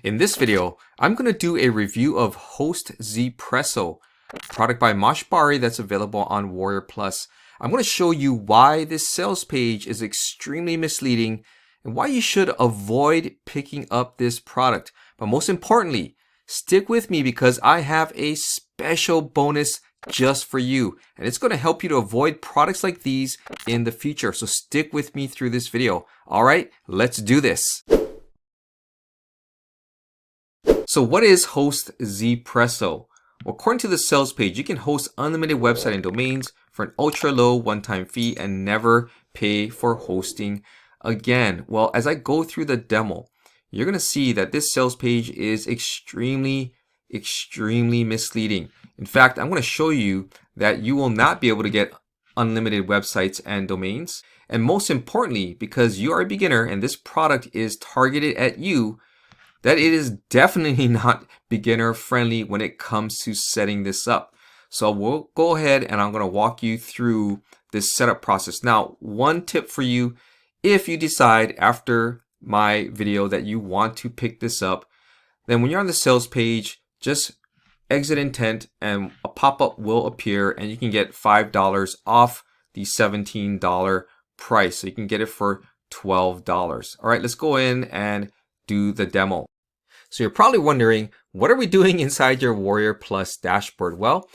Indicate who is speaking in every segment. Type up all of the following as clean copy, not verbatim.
Speaker 1: In this video, I'm going to do a review of HostZPresso, product by Mosh Bari that's available on Warrior Plus. I'm going to show you why this sales page is extremely misleading and why you should avoid picking up this product. But most importantly, stick with me because I have a special bonus just for you, and it's going to help you to avoid products like these in the future. So stick with me through this video. All right, let's do this. So what is HostZPresso? Well, according to the sales page, you can host unlimited website and domains for an ultra low one-time fee and never pay for hosting again. Well, as I go through the demo, you're going to see that this sales page is extremely misleading. In fact, I'm going to show you that you will not be able to get unlimited websites and domains. And most importantly, because you are a beginner and this product is targeted at you, that it is definitely not beginner friendly when it comes to setting this up. So we'll go ahead and I'm going to walk you through this setup process. Now, one tip for you, if you decide after my video that you want to pick this up, then when you're on the sales page, just exit intent and a pop-up will appear and you can get $5 off the $17 price. So you can get it for $12. All right, let's go in and do the demo. So you're probably wondering, what are we doing inside your Warrior Plus dashboard? Well,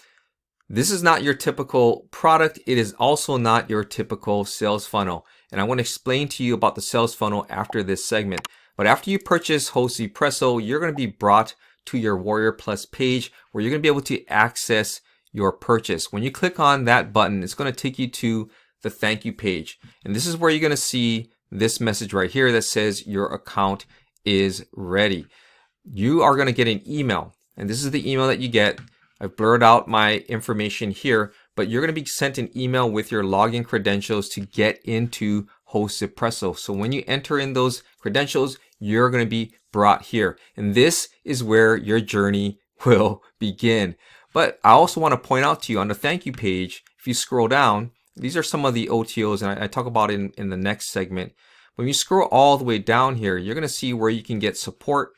Speaker 1: this is not your typical product. It is also not your typical sales funnel. And I want to explain to you about the sales funnel after this segment. But after you purchase HostZPresso, you're going to be brought to your Warrior Plus page where you're going to be able to access your purchase. When you click on that button, it's going to take you to the thank you page. And this is where you're going to see this message right here that says your account is ready. You are going to get an email, and this is the email that you get. I've blurred out my information here, but you're going to be sent an email with your login credentials to get into HostZPresso. So when you enter in those credentials, you're going to be brought here, and this is where your journey will begin. But I also want to point out to you on the thank you page, if you scroll down, these are some of the OTOs, and I talk about it in the next segment. When you scroll all the way down here, you're going to see where you can get support.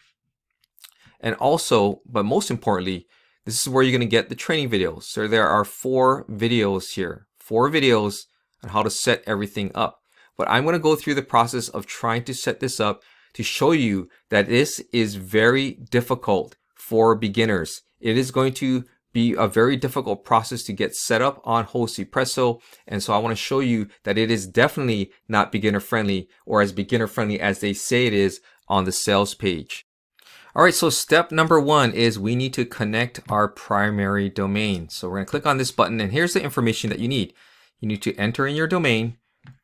Speaker 1: And also, but most importantly, this is where you're going to get the training videos. So there are 4 videos here, 4 videos on how to set everything up. But I'm going to go through the process of trying to set this up to show you that this is very difficult for beginners. It is going to be a very difficult process to get set up on HostZPresso. And so I want to show you that it is definitely not beginner friendly, or as beginner friendly as they say it is on the sales page. All right, so step number 1 is we need to connect our primary domain. So we're going to click on this button, and here's the information that you need. You need to enter in your domain,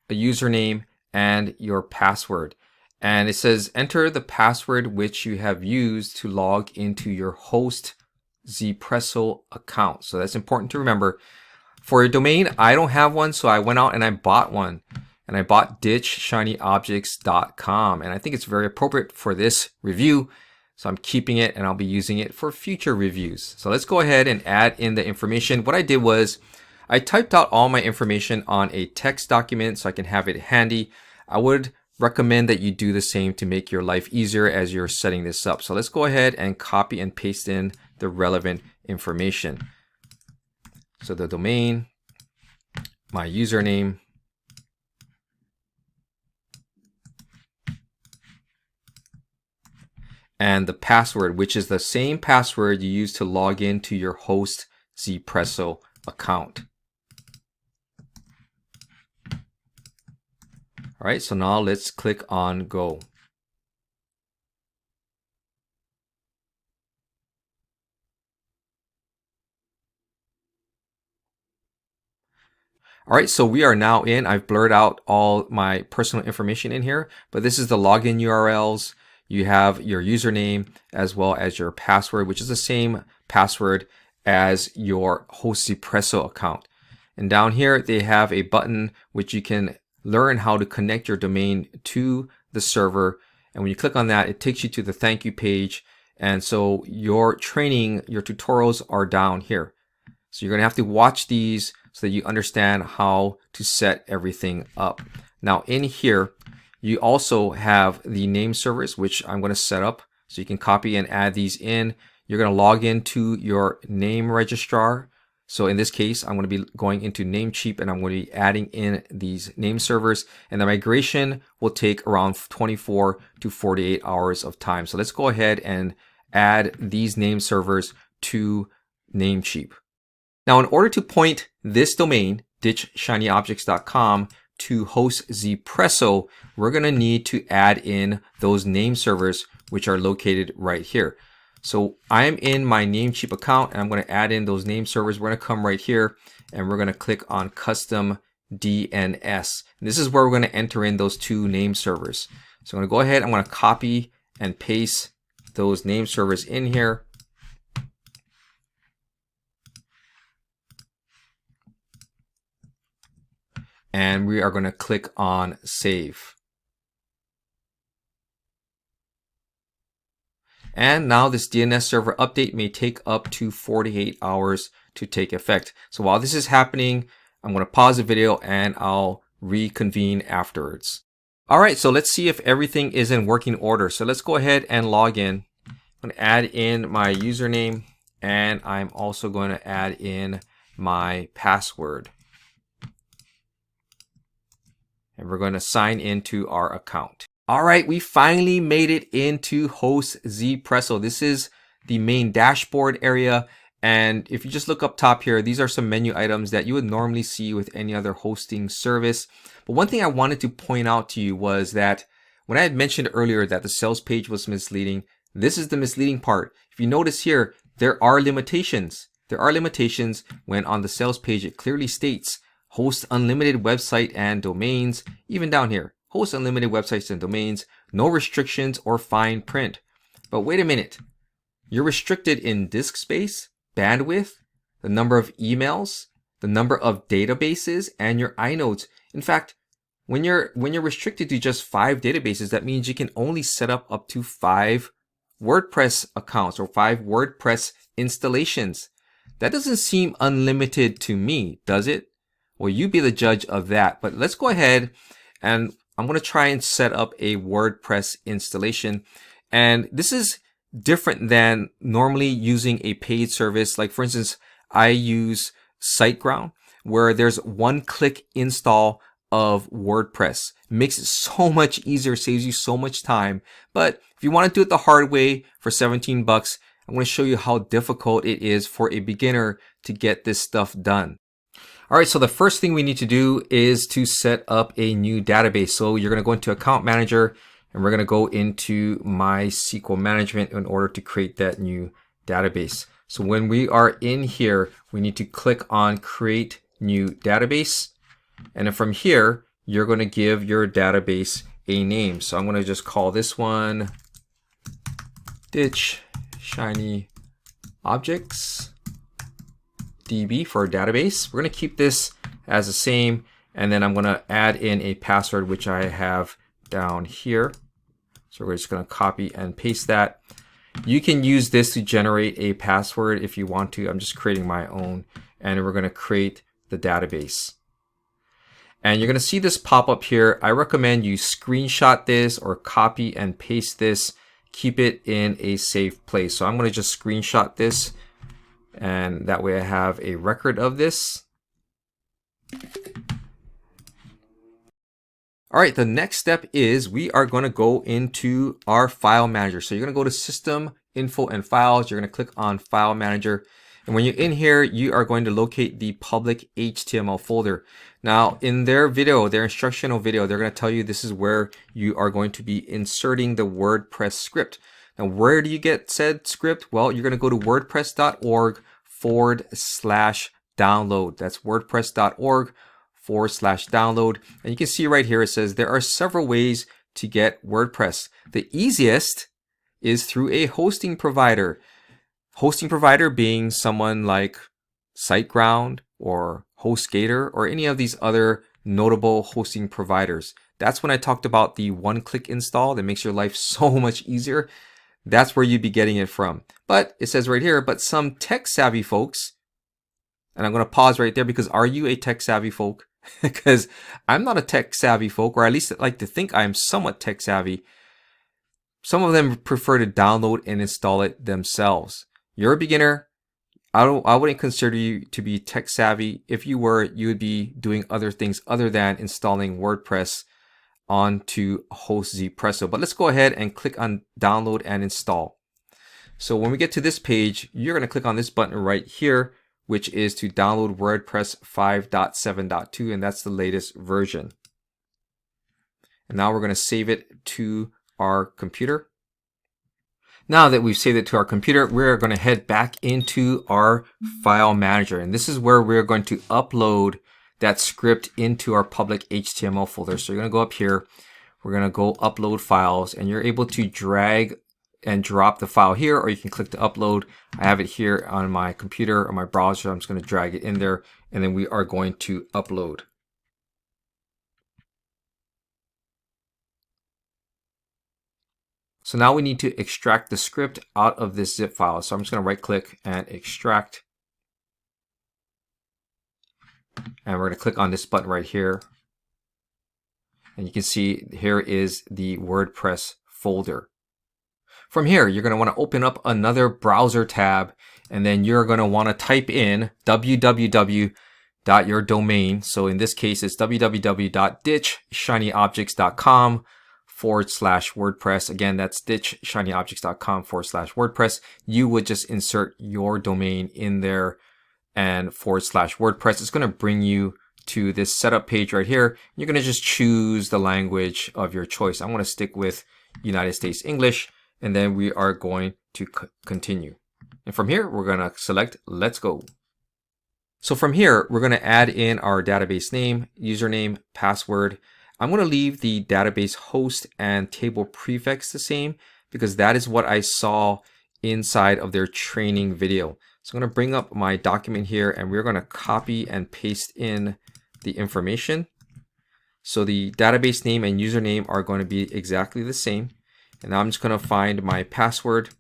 Speaker 1: a username, and your password. And it says enter the password which you have used to log into your HostZPresso account. So that's important to remember. For a domain, I don't have one, so I went out and I bought one. And I bought ditchshinyobjects.com. And I think it's very appropriate for this review. So I'm keeping it and I'll be using it for future reviews. So let's go ahead and add in the information. What I did was I typed out all my information on a text document so I can have it handy. I would recommend that you do the same to make your life easier as you're setting this up. So let's go ahead and copy and paste in the relevant information. So the domain, my username, and the password, which is the same password you use to log into your HostZPresso account. All right, so now let's click on go. All right, so we are now in. I've blurred out all my personal information in here, but this is the login URLs. You have your username as well as your password, which is the same password as your HostZPresso account. And down here, they have a button which you can learn how to connect your domain to the server. And when you click on that, it takes you to the thank you page. And so your training, your tutorials are down here. So you're going to have to watch these so that you understand how to set everything up. Now in here, you also have the name servers, which I'm going to set up So you can copy and add these in. You're going to log into your name registrar. So in this case, I'm going to be going into Namecheap and I'm going to be adding in these name servers, and the migration will take around 24 to 48 hours of time. So let's go ahead and add these name servers to Namecheap. Now, in order to point this domain, ditchshinyobjects.com, to HostZPresso, we're going to need to add in those name servers, which are located right here. So I'm in my Namecheap account and I'm going to add in those name servers. We're going to come right here and we're going to click on custom DNS. And this is where we're going to enter in those two name servers. So I'm going to go ahead, I'm going to copy and paste those name servers in here. And we are going to click on save. And now this DNS server update may take up to 48 hours to take effect. So while this is happening, I'm going to pause the video and I'll reconvene afterwards. All right, so let's see if everything is in working order. So let's go ahead and log in. I'm going to add in my username and I'm also going to add in my password. And we're going to sign into our account. All right, we finally made it into HostZPresso. This is the main dashboard area. And if you just look up top here, these are some menu items that you would normally see with any other hosting service. But one thing I wanted to point out to you was that when I had mentioned earlier that the sales page was misleading, this is the misleading part. If you notice here, there are limitations. There are limitations when on the sales page, it clearly states host unlimited website and domains, even down here. Host unlimited websites and domains, no restrictions or fine print. But wait a minute, you're restricted in disk space, bandwidth, the number of emails, the number of databases, and your inodes. In fact, when you're restricted to just 5 databases, that means you can only set up to 5 WordPress accounts or 5 WordPress installations. That doesn't seem unlimited to me, does it? Well, you be the judge of that. But let's go ahead and I'm going to try and set up a WordPress installation. And this is different than normally using a paid service. Like for instance, I use SiteGround, where there's one-click install of WordPress. Makes it so much easier, saves you so much time. But if you want to do it the hard way for 17 bucks, I'm going to show you how difficult it is for a beginner to get this stuff done. All right, so the first thing we need to do is to set up a new database. So you're going to go into Account Manager and we're going to go into MySQL Management in order to create that new database. So when we are in here, we need to click on Create New Database. And then from here, you're going to give your database a name. So I'm going to just call this one Ditch Shiny Objects DB for a database. We're going to keep this as the same, and then I'm going to add in a password, which I have down here. So we're just going to copy and paste that. You can use this to generate a password if you want to. I'm just creating my own, and we're going to create the database. And you're going to see this pop up here. I recommend you screenshot this or copy and paste this. Keep it in a safe place. So I'm going to just screenshot this, and that way I have a record of this. All right, the next step is we are going to go into our file manager. So you're going to go to System, Info, and Files. You're going to click on File Manager. And when you're in here, you are going to locate the public HTML folder. Now, in their video, their instructional video, they're going to tell you this is where you are going to be inserting the WordPress script. Now, where do you get said script? Well, you're going to go to wordpress.org/download. That's wordpress.org/download. And you can see right here, it says there are several ways to get WordPress. The easiest is through a hosting provider. Hosting provider being someone like SiteGround or HostGator or any of these other notable hosting providers. That's when I talked about the one-click install that makes your life so much easier. That's where you'd be getting it from. But it says right here, but some tech-savvy folks, and I'm going to pause right there because are you a tech-savvy folk? Because I'm not a tech-savvy folk, or at least I like to think I'm somewhat tech-savvy. Some of them prefer to download and install it themselves. You're a beginner. I wouldn't consider you to be tech savvy. If you were, you would be doing other things other than installing WordPress onto HostZPresso. But let's go ahead and click on download and install. So when we get to this page, you're going to click on this button right here, which is to download WordPress 5.7.2, and that's the latest version. And now we're going to save it to our computer. Now that we've saved it to our computer, we're going to head back into our file manager. And this is where we're going to upload that script into our public HTML folder. So you're going to go up here. We're going to go upload files, and you're able to drag and drop the file here, or you can click to upload. I have it here on my computer or my browser. I'm just going to drag it in there, and then we are going to upload. So now we need to extract the script out of this zip file. So I'm just going to right click and extract. And we're going to click on this button right here. And you can see here is the WordPress folder. From here, you're going to want to open up another browser tab, and then you're going to want to type in www.your domain. So in this case, it's www.ditchshinyobjects.com/WordPress. Again, that's ditchshinyobjects.com/WordPress. You would just insert your domain in there and /WordPress. It's going to bring you to this setup page right here. You're going to just choose the language of your choice. I'm going to stick with United States English, and then we are going to continue. And from here, we're going to select Let's Go. So from here, we're going to add in our database name, username, password. I'm going to leave the database host and table prefix the same because that is what I saw inside of their training video. So I'm going to bring up my document here, and we're going to copy and paste in the information. So the database name and username are going to be exactly the same. And now I'm just going to find my password,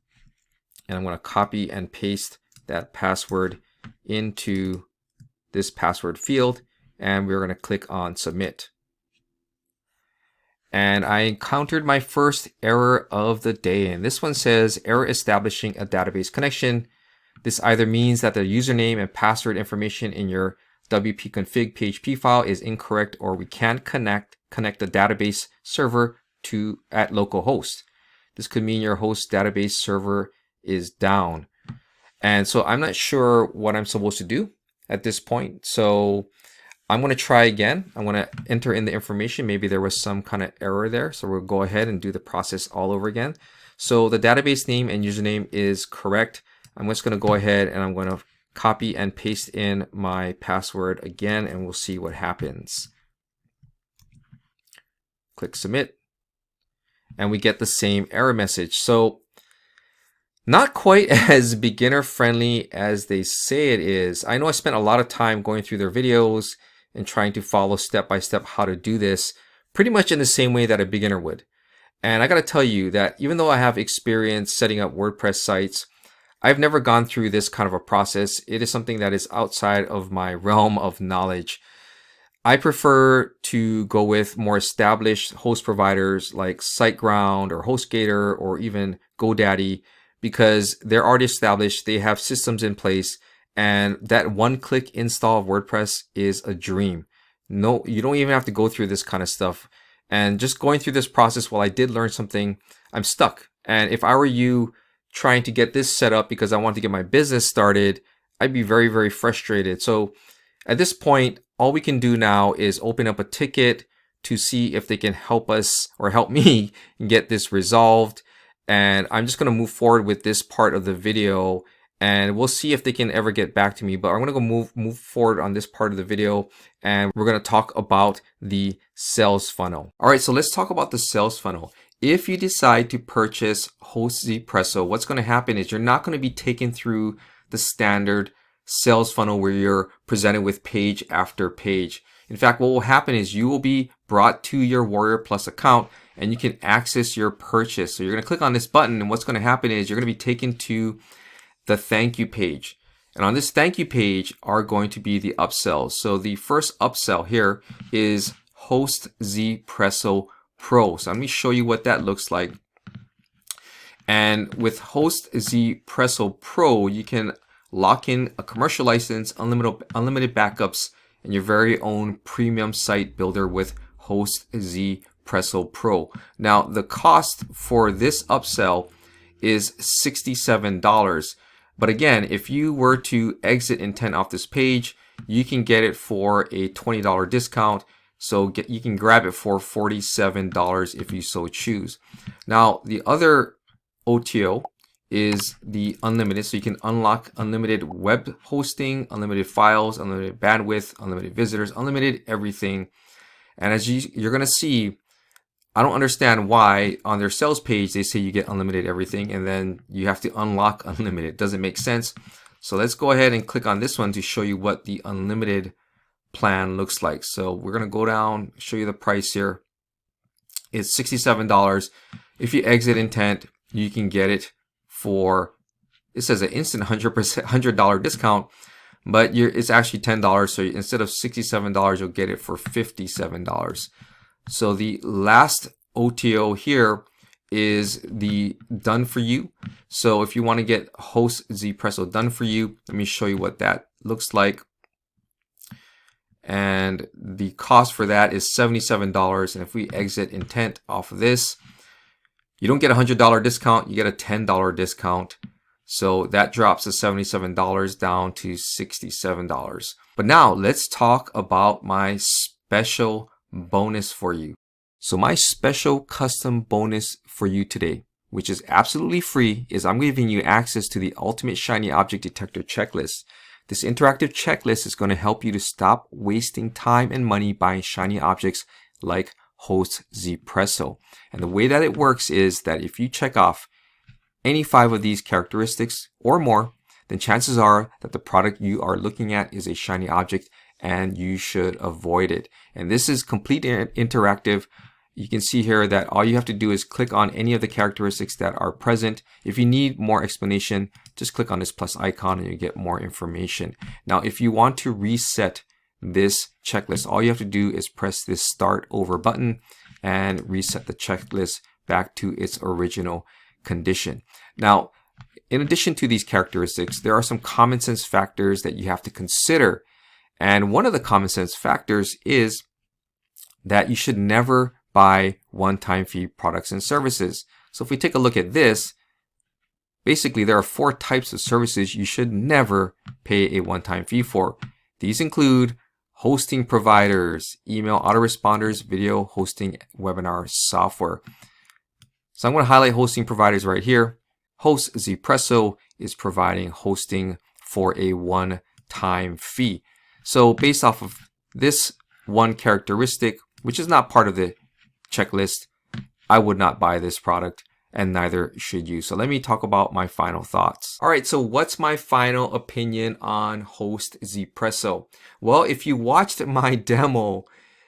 Speaker 1: and I'm going to copy and paste that password into this password field, and we're going to click on submit. And I encountered my first error of the day, and this one says error establishing a database connection. This either means that the username and password information in your wp-config PHP file is incorrect, or we can't connect the database server at localhost. This could mean your host database server is down. And so I'm not sure what I'm supposed to do at this point. So I'm going to try again. I'm going to enter in the information. Maybe there was some kind of error there. So we'll go ahead and do the process all over again. So the database name and username is correct. I'm just going to go ahead and I'm going to copy and paste in my password again, and we'll see what happens. Click submit, and we get the same error message. So not quite as beginner friendly as they say it is. I know I spent a lot of time going through their videos and trying to follow step by step how to do this pretty much in the same way that a beginner would. And I got to tell you that even though I have experience setting up WordPress sites, I've never gone through this kind of a process. It is something that is outside of my realm of knowledge. I prefer to go with more established host providers like SiteGround or HostGator or even GoDaddy because they're already established. They have systems in place, and that one-click install of WordPress is a dream. No, you don't even have to go through this kind of stuff. And just going through this process, while I did learn something, I'm stuck. And if I were you, trying to get this set up because I want to get my business started, I'd be very, very frustrated. So at this point, all we can do now is open up a ticket to see if they can help us or help me get this resolved. And I'm just going to move forward with this part of the video, and we'll see if they can ever get back to me. But I'm going to go move forward on this part of the video, and we're going to talk about the sales funnel. All right, so let's talk about the sales funnel. If you decide to purchase HostZPresso, what's going to happen is you're not going to be taken through the standard sales funnel where you're presented with page after page. In fact, what will happen is you will be brought to your Warrior Plus account, and you can access your purchase. So you're going to click on this button, and what's going to happen is you're going to be taken to the thank you page. And on this thank you page are going to be the upsells. So the first upsell here is HostZPresso Pro. So let me show you what that looks like. And with HostZPresso Pro, you can lock in a commercial license, unlimited backups, and your very own premium site builder with HostZPresso Pro. Now, the cost for this upsell is $67. But again, if you were to exit intent off this page, you can get it for a $20 discount. So you can grab it for $47 if you so choose. Now, the other OTO is the unlimited. So you can unlock unlimited web hosting, unlimited files, unlimited bandwidth, unlimited visitors, unlimited everything. And as you're going to see, I don't understand why on their sales page they say you get unlimited everything and then you have to unlock unlimited. It doesn't make sense. So let's go ahead and click on this one to show you what the unlimited plan looks like. So we're going to go down, show you the price here. It's $67. If you exit intent, you can get it for, it says an instant $100 discount, but it's actually $10. So instead of $67, you'll get it for $57. So the last OTO here is the done for you. So if you want to get HostZPresso done for you, let me show you what that looks like. And the cost for that is $77. And if we exit intent off of this, you don't get a $100 discount, you get a $10 discount. So that drops the $77 down to $67. But now let's talk about my special bonus for you. So my special custom bonus for you today, which is absolutely free, is I'm giving you access to the ultimate shiny object detector checklist. This interactive checklist is going to help you to stop wasting time and money buying shiny objects like HostZPresso. And the way that it works is that if you check off any 5 of these characteristics or more, then chances are that the product you are looking at is a shiny object and you should avoid it. And this is completely interactive. You can see here that all you have to do is click on any of the characteristics that are present. If you need more explanation, just click on this plus icon and you get more information. Now, if you want to reset this checklist, all you have to do is press this start over button and reset the checklist back to its original condition. Now, in addition to these characteristics, there are some common sense factors that you have to consider. And one of the common sense factors is that you should never buy one-time fee products and services. So if we take a look at this, basically there are 4 types of services you should never pay a one-time fee for. These include hosting providers, email autoresponders, video hosting, webinar software. So I'm going to highlight hosting providers right here. HostZPresso is providing hosting for a one-time fee. So based off of this one characteristic, which is not part of the checklist, I would not buy this product and neither should you. So let me talk about my final thoughts. All right, so what's my final opinion on HostZPresso? Well, if you watched my demo,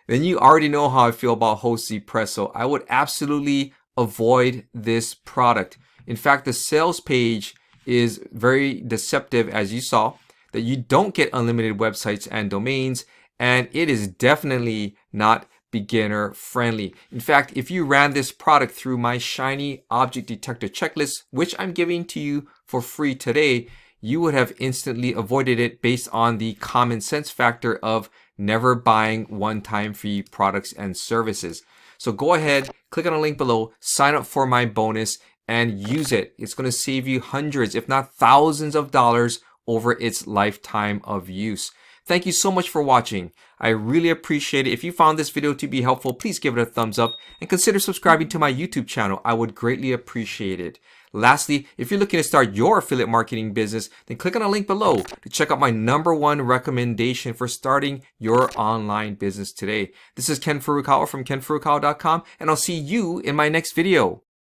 Speaker 1: then you already know how I feel about HostZPresso. I would absolutely avoid this product. In fact, the sales page is very deceptive, as you saw, that you don't get unlimited websites and domains, and it is definitely not beginner friendly. In fact, if you ran this product through my shiny object detector checklist, which I'm giving to you for free today, you would have instantly avoided it based on the common sense factor of never buying one-time fee products and services. So go ahead, click on the link below, sign up for my bonus and use it. It's going to save you hundreds, if not thousands of dollars over its lifetime of use. Thank you so much for watching. I really appreciate it. If you found this video to be helpful, please give it a thumbs up and consider subscribing to my YouTube channel. I would greatly appreciate it. Lastly, if you're looking to start your affiliate marketing business, then click on the link below to check out my #1 recommendation for starting your online business today. This is Ken Furukawa from kenfurukawa.com, and I'll see you in my next video.